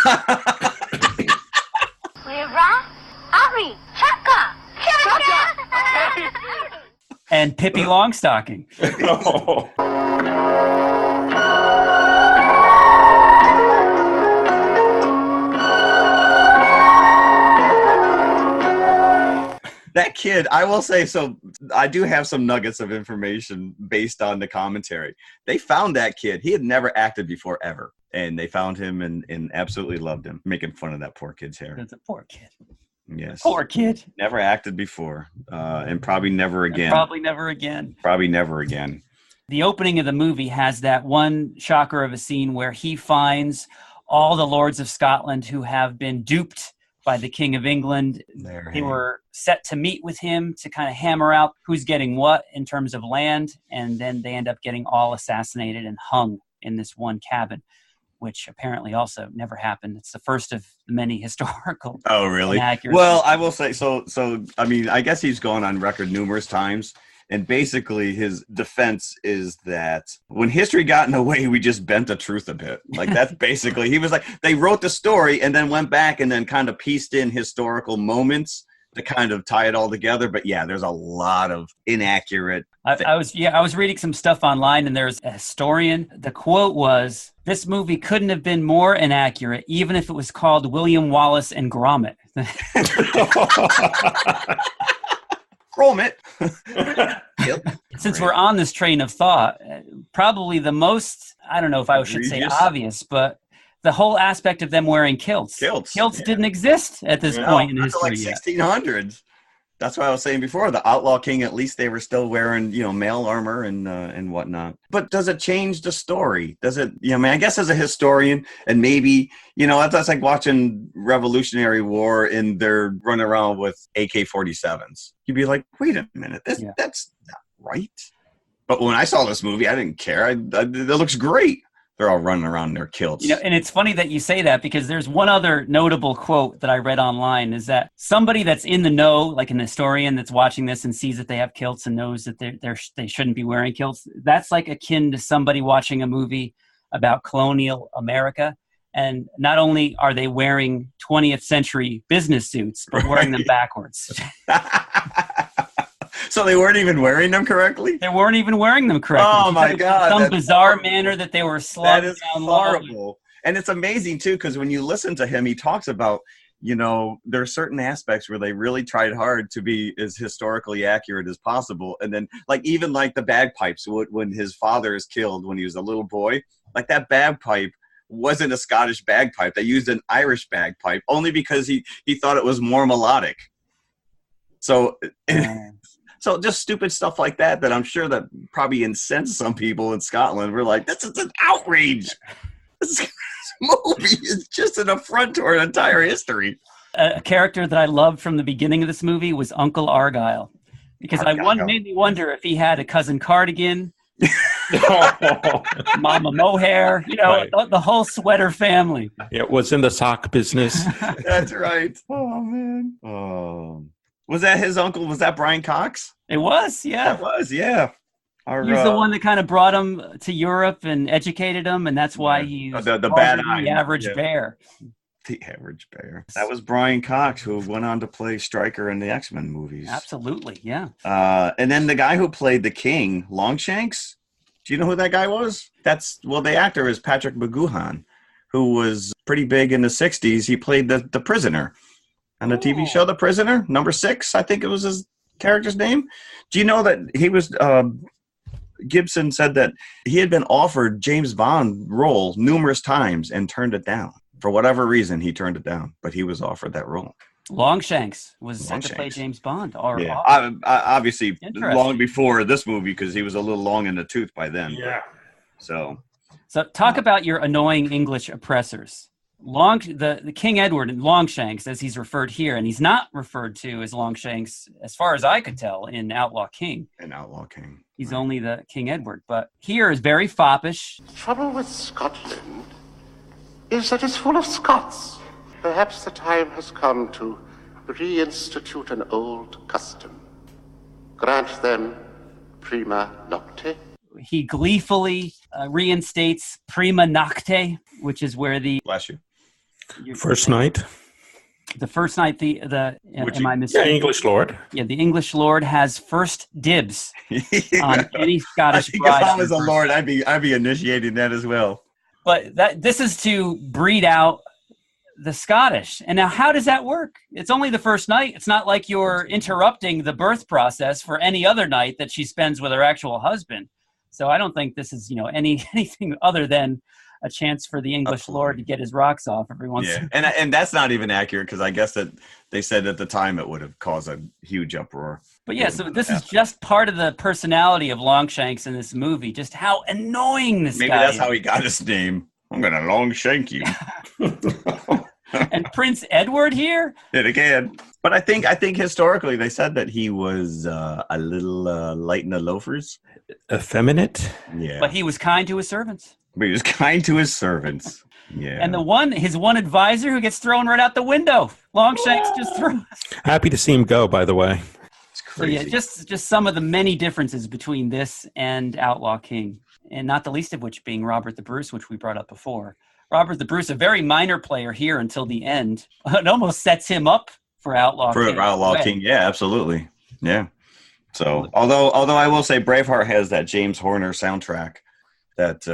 And Pippi Longstocking. That kid, I will say, so I do have some nuggets of information based on the commentary. They found that kid. He had never acted before, ever. And they found him and absolutely loved him, making fun of that poor kid's hair. That's a poor kid. Yes. Poor kid. Never acted before, and probably never again. Probably never again. Probably never again. The opening of the movie has that one shocker of a scene where he finds all the lords of Scotland who have been duped by the King of England. They were set to meet with him to kind of hammer out who's getting what in terms of land, and then they end up getting all assassinated and hung in this one cabin, which apparently also never happened. It's the first of many historical. Oh, really? inaccuracies. Well, I will say, so, I mean, I guess he's gone on record numerous times. And basically his defense is that when history got in the way, we just bent the truth a bit. Like that's basically, he was like, they wrote the story and then went back and then kind of pieced in historical moments to kind of tie it all together. But yeah, there's a lot of inaccurate. I was reading some stuff online, and there's a historian. The quote was, "This movie couldn't have been more inaccurate, even if it was called William Wallace and Gromit." Gromit. Since we're on this train of thought, probably the most, I don't know if I should say Egregious. obvious, but the whole aspect of them wearing kilts. Kilts yeah. didn't exist at this point in Not till history like yet. 1600s. That's what I was saying before. The Outlaw King, at least they were still wearing, mail armor and whatnot. But does it change the story? Does it, I mean, I guess as a historian, and maybe, that's like watching Revolutionary War and they're running around with AK-47s. You'd be like, wait a minute, that's not right. But when I saw this movie, I didn't care. It looks great. They're all running around in their kilts. And it's funny that you say that, because there's one other notable quote that I read online, is that somebody that's in the know, like an historian that's watching this and sees that they have kilts and knows that they shouldn't be wearing kilts, that's like akin to somebody watching a movie about colonial America. And not only are they wearing 20th century business suits, but wearing them backwards. So they weren't even wearing them correctly? They weren't even wearing them correctly. Oh, my God. Some bizarre manner that they were slugged That is down horrible. And it's amazing, too, because when you listen to him, he talks about, there are certain aspects where they really tried hard to be as historically accurate as possible. And then, even the bagpipes, when his father is killed when he was a little boy, that bagpipe wasn't a Scottish bagpipe. They used an Irish bagpipe only because he thought it was more melodic. So... So just stupid stuff like that I'm sure that probably incensed some people in Scotland. We're like, this is an outrage. This movie is just an affront to our entire history. A character that I loved from the beginning of this movie was Uncle Argyle, because made me wonder if he had a cousin Cardigan Mama Mohair, Right. the whole sweater family. Yeah, it was in the sock business. That's right. Oh man. Oh, was that his uncle? Was that Brian Cox? It was, yeah. That was, yeah. He was the one that kind of brought him to Europe and educated him, and that's why he's the bad eye. the average bear. The average bear. That was Brian Cox, who went on to play Stryker in the X-Men movies. Absolutely, yeah. And then the guy who played the King, Longshanks. Do you know who that guy was? The actor is Patrick McGoohan, who was pretty big in the 60s. He played the prisoner on the TV show The Prisoner, number 6, I think it was his character's name. Do you know that he was... Gibson said that he had been offered James Bond role numerous times and turned it down. For whatever reason, he turned it down, but he was offered that role. Longshanks was set to play James Bond. Obviously, long before this movie, because he was a little long in the tooth by then. Yeah. So talk about your annoying English oppressors. The King Edward and Longshanks, as he's referred here, and he's not referred to as Longshanks, as far as I could tell, in Outlaw King. He's only the King Edward, but here is very foppish. The trouble with Scotland is that it's full of Scots. Perhaps the time has come to reinstitute an old custom. Grant them prima nocte. He gleefully reinstates prima nocte, which is where the... Bless you. First night. The first night, am I missing? Yeah, English Lord. Yeah, the English Lord has first dibs on any Scottish bride. If I was a lord, I'd be initiating that as well. But this is to breed out the Scottish. And now how does that work? It's only the first night. It's not like you're interrupting the birth process for any other night that she spends with her actual husband. So I don't think this is, anything other than a chance for the English Lord to get his rocks off every once in a while. And that's not even accurate, because I guess that they said at the time it would have caused a huge uproar. But yeah, so this is just part of the personality of Longshanks in this movie, just how annoying this guy is. Maybe that's how he got his name. I'm going to Longshank you. And Prince Edward here? It again. But I think historically they said that he was a little light in the loafers. Effeminate? Yeah. But he was kind to his servants. But he was kind to his servants. Yeah. And his one advisor who gets thrown right out the window. Longshanks just throws. Happy to see him go, by the way. It's crazy. So yeah, just some of the many differences between this and Outlaw King. And not the least of which being Robert the Bruce, which we brought up before. Robert the Bruce, a very minor player here until the end. It almost sets him up for Outlaw King. For Outlaw King, yeah, absolutely. Yeah. So, although I will say Braveheart has that James Horner soundtrack that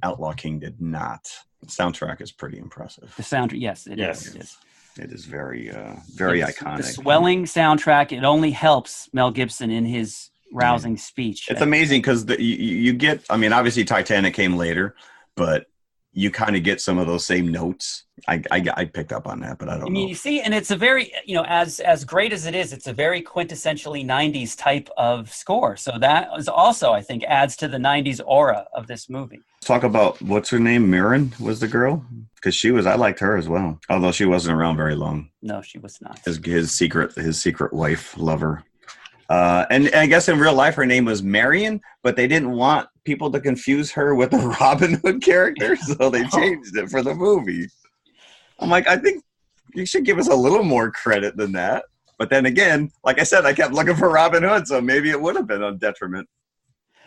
Outlaw King did not. The soundtrack is pretty impressive. The soundtrack, yes, it is. It is very iconic. The swelling soundtrack, it only helps Mel Gibson in his rousing speech. It's amazing because you get, obviously Titanic came later, but you kind of get some of those same notes. I picked up on that, but I don't know. You see, and it's a very, as great as it is, it's a very quintessentially 90s type of score. So that is also, I think, adds to the 90s aura of this movie. Talk about, what's her name? Mirren was the girl? Because I liked her as well. Although she wasn't around very long. No, she was not. His secret wife, lover. And I guess in real life her name was Marion, but they didn't want people to confuse her with the Robin Hood character, so they changed it for the movie. I'm like, I think you should give us a little more credit than that. But then again, like I said, I kept looking for Robin Hood, so maybe it would have been a detriment.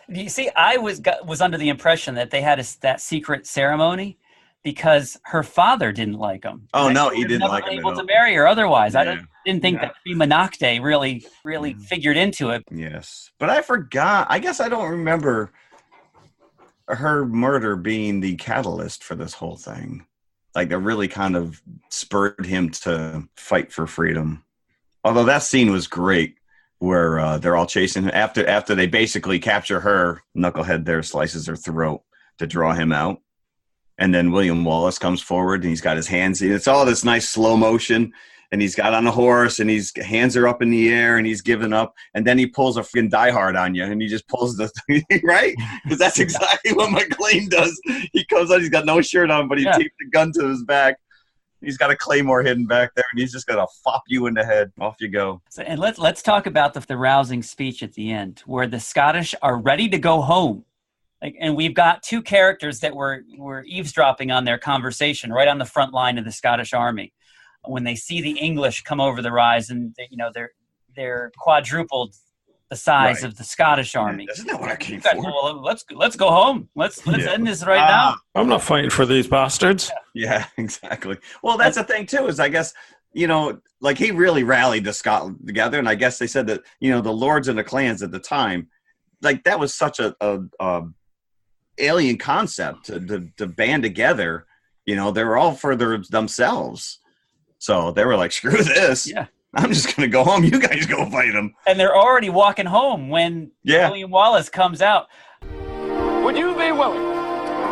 You see, I was under the impression that they had that secret ceremony because her father didn't like him. Oh, no, he didn't like him. Able to marry her otherwise. Yeah. I didn't think that prima nocte really figured into it. Yes, but I forgot. I guess I don't remember her murder being the catalyst for this whole thing. Like, it really kind of spurred him to fight for freedom. Although that scene was great, where they're all chasing him after they basically capture her. Knucklehead there slices her throat to draw him out. And then William Wallace comes forward and he's got his hands. It's all this nice slow motion. And he's got on a horse and his hands are up in the air and he's giving up. And then he pulls a freaking Die Hard on you and he just pulls the thing, right? Because that's exactly what McClane does. He comes out, he's got no shirt on, but he taped the gun to his back. He's got a claymore hidden back there and he's just going to fop you in the head. Off you go. So, and let's talk about the rousing speech at the end where the Scottish are ready to go home. And we've got two characters that were eavesdropping on their conversation right on the front line of the Scottish army. When they see the English come over the rise, and they're quadrupled the size of the Scottish army. Isn't that what I came for? Well, let's go home. Let's end this right now. I'm not fighting for these bastards. Yeah, exactly. Well, that's the thing too. Is I guess like he really rallied the Scotland together, and I guess they said that the lords and the clans at the time, like that was such a alien concept to band together. They were all for themselves. So they were like, screw this. Yeah. I'm just going to go home. You guys go fight them. And they're already walking home when William Wallace comes out. Would you be willing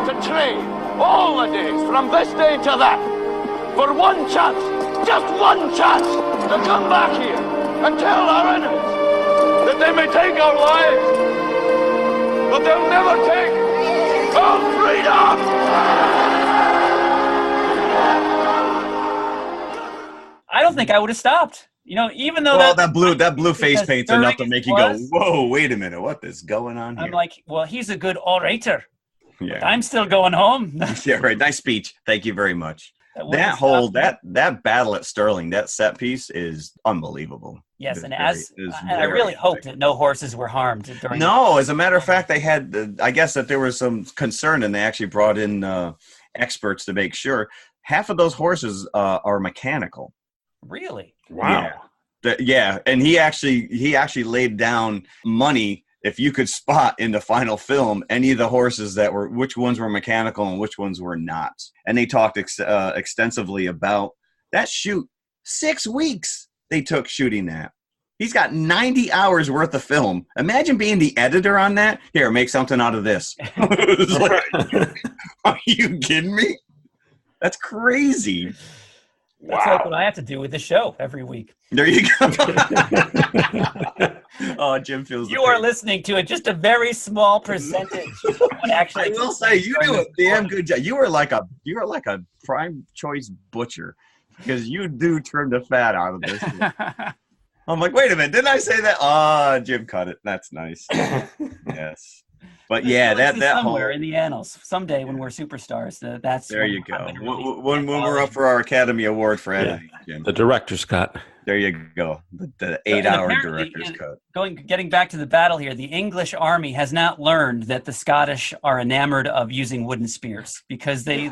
to trade all the days from this day to that for one chance, just one chance, to come back here and tell our enemies that they may take our lives, but they'll never take our freedom? I don't think I would have stopped. Even though that blue face paint's enough to make you go, whoa, wait a minute, what is going on here? I'm like, well, he's a good orator. Yeah, I'm still going home. Yeah, right. Nice speech. Thank you very much. That battle at Stirling, that set piece is unbelievable. Yes, and I really hope that no horses were harmed during. No, as a matter of fact, they had. I guess that there was some concern, and they actually brought in experts to make sure. Half of those horses are mechanical. Really? Wow. Yeah, and he actually laid down money if you could spot in the final film any of the horses which ones were mechanical and which ones were not. And they talked extensively about that shoot. 6 weeks they took shooting that. He's got 90 hours worth of film. Imagine being the editor on that. Here, make something out of this. Are you kidding me? That's crazy. That's like what I have to do with the show every week. There you go. Oh, Jim feels. You are listening to just a very small percentage. I will say you do a damn good job. You are like a prime choice butcher because you do trim the fat out of this. I'm like, wait a minute, didn't I say that? Oh, Jim cut it. That's nice. Yes. But yeah, that somewhere in the annals someday when we're superstars. That's there you go. When we're up for our Academy Award for editing, Jim. The director's cut. There you go. The 8-hour director's cut. Getting back to the battle here, the English army has not learned that the Scottish are enamored of using wooden spears because they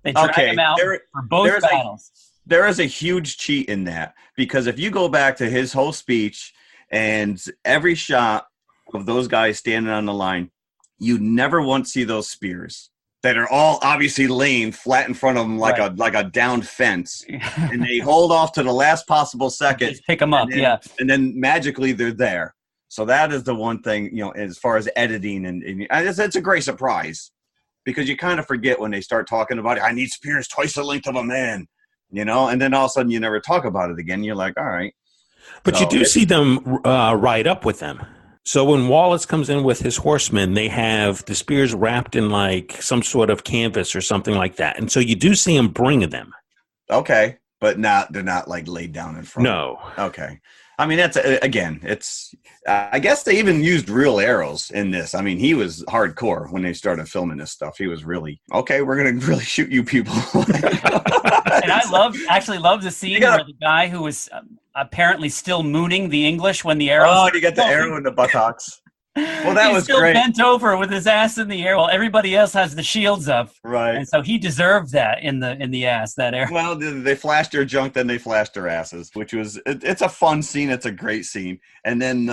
drag them out for both battles. There is a huge cheat in that because if you go back to his whole speech and every shot of those guys standing on the line, you never once see those spears that are all obviously laying flat in front of them like a downed fence, and they hold off to the last possible second. Just pick them up, and then magically they're there. So that is the one thing, as far as editing, and it's a great surprise because you kind of forget when they start talking about it. I need spears twice the length of a man, and then all of a sudden you never talk about it again. You're like, all right. But you do see them ride up with them. So when Wallace comes in with his horsemen, they have the spears wrapped in like some sort of canvas or something like that. And so you do see them bring them. Okay. But they're not like laid down in front. No. Okay. I mean, that's I guess they even used real arrows in this. I mean, he was hardcore when they started filming this stuff. He was really, okay, we're going to really shoot you people. And I actually love the scene where the guy who was apparently still mooning the English when the arrow. Oh, you got the arrow in the buttocks. Well, that was still great. Bent over with his ass in the air while everybody else has the shields up. Right. And so he deserved that in the ass, that arrow. Well, they flashed their junk, then they flashed their asses, which was it's a fun scene. It's a great scene. And then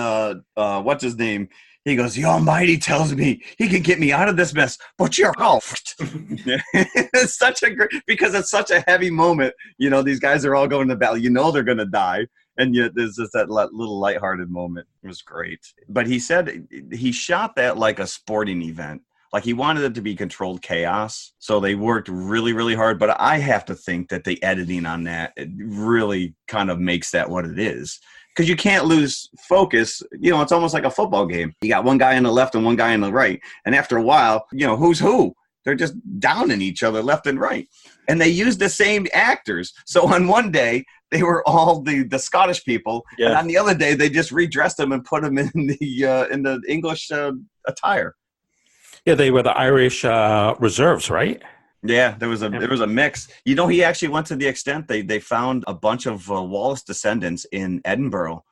what's his name? He goes, the Almighty tells me he can get me out of this mess, but you're off. It's such a great, because it's such a heavy moment. These guys are all going to battle. They're going to die. And yet there's just that little lighthearted moment. It was great. But he said he shot that like a sporting event. Like he wanted it to be controlled chaos. So they worked really, really hard. But I have to think that the editing on that it really kind of makes that what it is. Because you can't lose focus. It's almost like a football game. You got one guy on the left and one guy on the right. And after a while, who's who? They're just downing each other left and right. And they used the same actors. So on one day, they were all the Scottish people. Yeah. And on the other day, they just redressed them and put them in the English attire. Yeah, they were the Irish reserves, right? Yeah, there was a mix. You know, he actually went to the extent they found a bunch of Wallace descendants in Edinburgh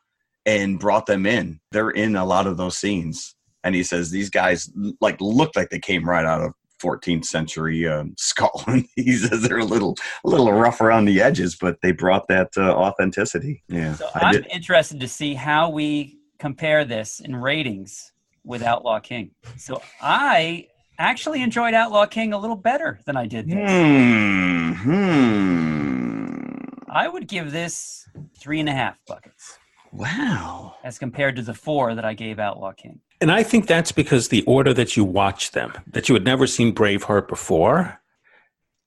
and brought them in. They're in a lot of those scenes. And he says these guys looked like they came right out of 14th century Scotland. He says they're a little rough around the edges, but they brought that authenticity. Yeah. So I'm interested to see how we compare this in ratings with Outlaw King. So I actually enjoyed Outlaw King a little better than I did this. I would give this 3.5 buckets. Wow. As compared to the 4 that I gave Outlaw King. And I think that's because the order that you watch them, that you had never seen Braveheart before,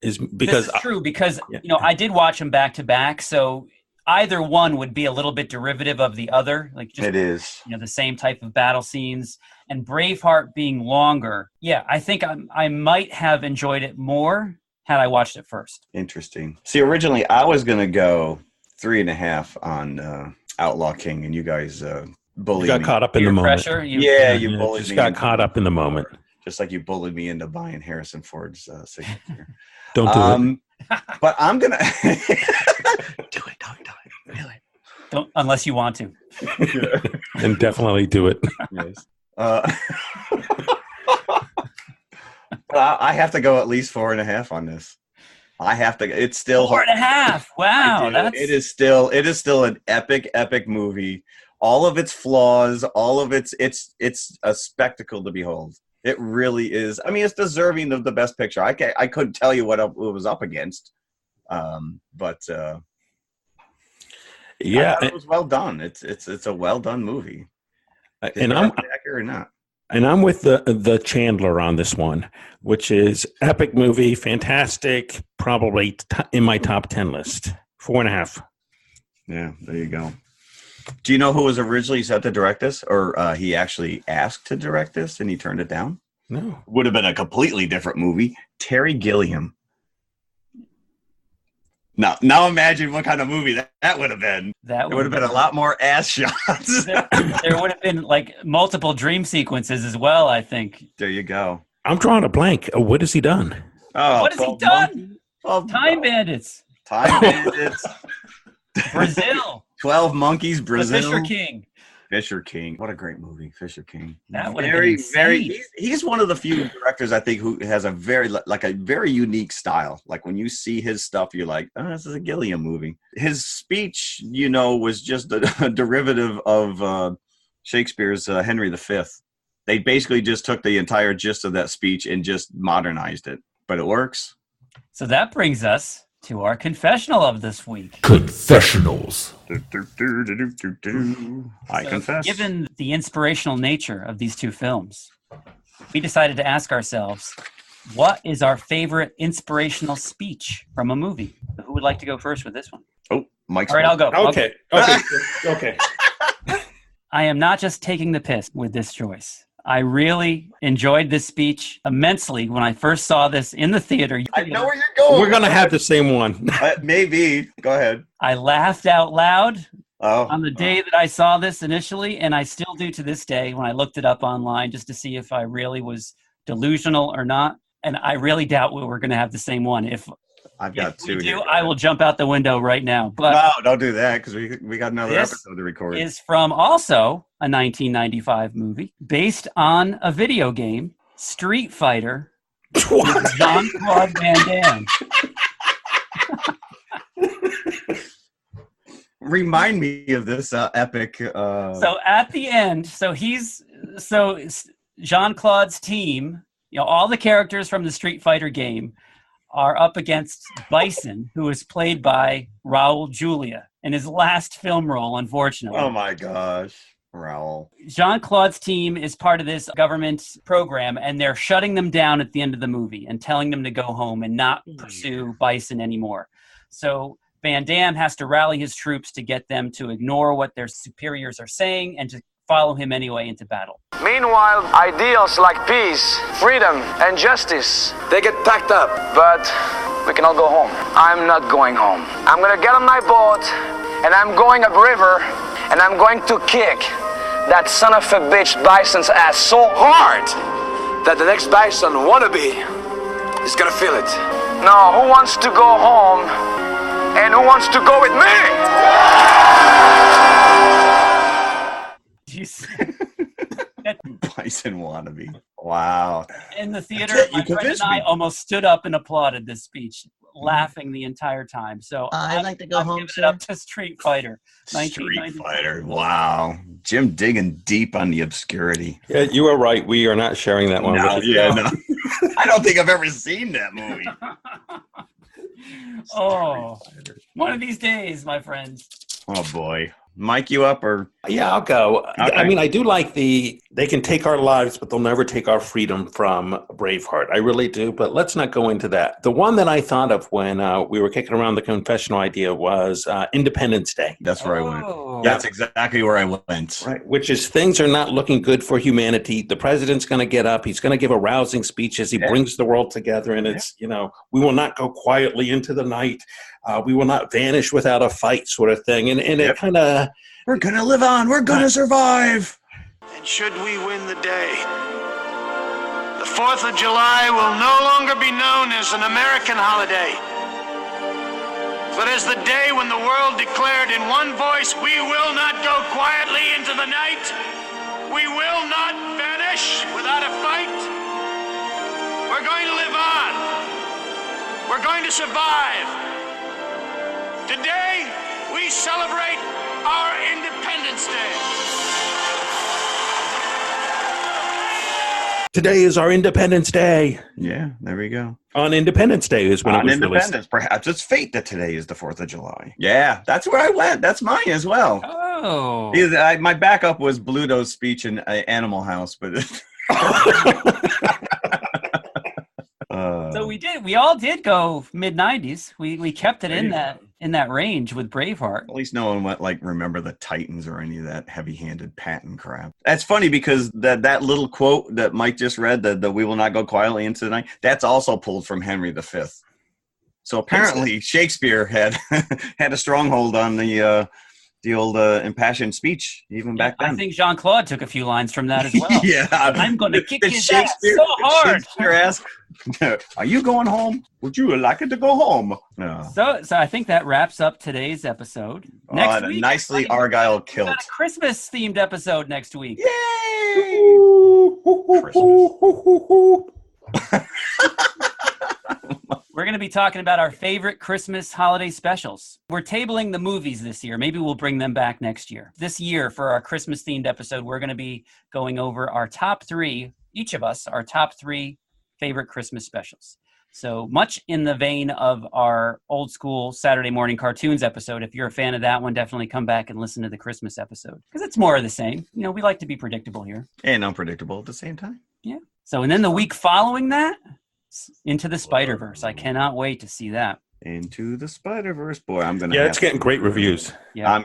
is because... This is true, because, I did watch them back to back, so either one would be a little bit derivative of the other. It is. The same type of battle scenes. And Braveheart being longer, I think I might have enjoyed it more had I watched it first. Interesting. See, originally I was going to go 3.5 on Outlaw King, and you guys bullied me. You got caught up in the moment. Pressure, you bullied just me. Got caught up in the moment. Just like you bullied me into buying Harrison Ford's signature. Don't do it. But I'm going to... Do it. Don't, unless you want to. And definitely do it. Yes. I have to go at least 4.5 on this. I have to. It's still 4.5. Wow, it is still an epic movie. All of its flaws, all of it's a spectacle to behold. It really is. I mean, it's deserving of the best picture. I couldn't tell you what it was up against, but it was well done. It's a well done movie. And I'm accurate or not. And I'm with the Chandler on this one, which is epic movie, fantastic, probably in my top 10 list. 4.5. Yeah, there you go. Do you know who was originally set to direct this, or he actually asked to direct this and he turned it down? No, would have been a completely different movie. Terry Gilliam. Now imagine what kind of movie that would have been. It would have been a lot more ass shots. There would have been multiple dream sequences as well, I think. There you go. I'm drawing a blank. What has he done? Oh, what has he done? Time Bandits. Time Bandits. Brazil. 12 Monkeys, Brazil. The Fisher King. Fisher King. What a great movie, Fisher King. That would have been insane. He's one of the few directors, I think, who has a very unique style. Like when you see his stuff, you're like, oh, this is a Gilliam movie. His speech, was just a derivative of Shakespeare's Henry V. They basically just took the entire gist of that speech and just modernized it. But it works. So that brings us to our confessional of this week. Confessionals. I confess. Given the inspirational nature of these two films, we decided to ask ourselves, what is our favorite inspirational speech from a movie? Who would like to go first with this one? Oh, Mike's. All right, I'll go. Okay. I am not just taking the piss with this choice. I really enjoyed this speech immensely when I first saw this in the theater. I know where you're going. We're going to have the same one. Maybe. Go ahead. I laughed out loud on the day that I saw this initially, and I still do to this day when I looked it up online just to see if I really was delusional or not. And I really doubt we're going to have the same one. If we do, I will jump out the window right now. But no, don't do that because we got another episode to record. This is from also a 1995 movie based on a video game, Street Fighter, with Jean-Claude Van Damme. Remind me of this epic. So at the end, Jean-Claude's team, all the characters from the Street Fighter game are up against Bison, who is played by Raul Julia in his last film role, unfortunately. Oh my gosh, Raul. Jean-Claude's team is part of this government program, and they're shutting them down at the end of the movie and telling them to go home and not pursue Bison anymore. So Van Damme has to rally his troops to get them to ignore what their superiors are saying and to follow him anyway into battle. Meanwhile, ideals like peace, freedom, and justice, they get packed up, but we can all go home. I'm not going home. I'm gonna get on my boat, and I'm going upriver, and I'm going to kick that son of a bitch Bison's ass so hard that the next Bison wannabe is gonna feel it. Now, who wants to go home and who wants to go with me? Bison wannabe. Wow. In the theater, That's it. my You friend convinced and I me. almost stood up and applauded this speech, laughing the entire time. So I'd like to go home, giving it up to Street Fighter. Street Fighter. Wow. Jim digging deep on the obscurity. Yeah, you are right. We are not sharing that one. No, with you. yeah, no. I don't think I've ever seen that movie. Oh, one of these days, my friends. Oh, boy. Mike, you up or? Yeah, I'll go. Okay. I mean, I do like they can take our lives, but they'll never take our freedom from Braveheart. I really do, but let's not go into that. The one that I thought of when we were kicking around the confessional idea was Independence Day. That's where I went. That's exactly where I went. Right, which is things are not looking good for humanity. The president's going to get up. He's going to give a rousing speech as he brings the world together. And it's, we will not go quietly into the night. We will not vanish without a fight sort of thing. And it kind of... We're going to live on. We're going to survive. And should we win the day, the 4th of July will no longer be known as an American holiday, but as the day when the world declared in one voice, we will not go quietly into the night. We will not vanish without a fight. We're going to live on. We're going to survive. Today, we celebrate our Independence Day. Today is our Independence Day. Yeah, there we go. On Independence Day is when it was Independence. released. Perhaps it's fate that today is the 4th of July. Yeah, that's where I went. That's mine as well. Oh. My backup was Bluto's speech in Animal House, but... So we all did go mid-90s. We kept it in that range with Braveheart. At least no one went remember the Titans or any of that heavy-handed patent crap. That's funny because that little quote that Mike just read, that we will not go quietly into the night, that's also pulled from Henry V. So apparently Shakespeare had a stronghold on the old impassioned speech even back then. I think Jean-Claude took a few lines from that as well. Yeah. I'm going to kick his ass so hard. Shakespeare asked, are you going home? Would you like it to go home? No. So I think that wraps up today's episode. Next week, nicely Argyle kilt. We've got a Christmas-themed episode next week. Yay! We're going to be talking about our favorite Christmas holiday specials. We're tabling the movies this year. Maybe we'll bring them back next year. This year, for our Christmas-themed episode, we're going to be going over our top 3, each of us, our top 3 favorite Christmas specials. So much in the vein of our old school Saturday morning cartoons episode. If you're a fan of that one, definitely come back and listen to the Christmas episode because it's more of the same. We like to be predictable here. And unpredictable at the same time. Yeah. So, and then the week following that, Into the Spider-Verse. I cannot wait to see that. Into the Spider-Verse. Boy, I'm going to... Yeah, it's getting great reviews. Yeah. I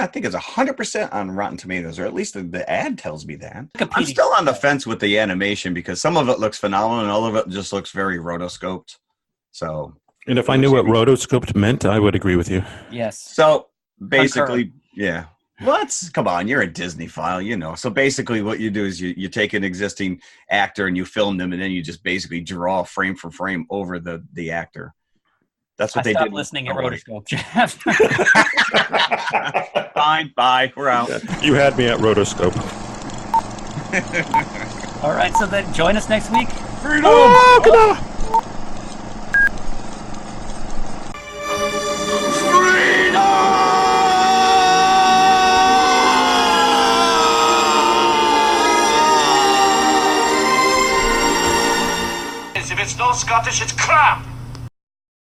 think it's 100% on Rotten Tomatoes, or at least the ad tells me that. I'm still on the fence with the animation because some of it looks phenomenal and all of it just looks very rotoscoped. So... And if I knew what rotoscoped meant, I would agree with you. Yes. So, basically, yeah. Come on, you're a Disney file, So basically what you do is you take an existing actor and you film them and then you just basically draw frame for frame over the actor. That's what they did. Stop listening at Rotoscope, Jeff. Fine, bye, we're out. You had me at Rotoscope. All right, so then join us next week. Freedom! Oh, come on! If it's not Scottish, it's crap!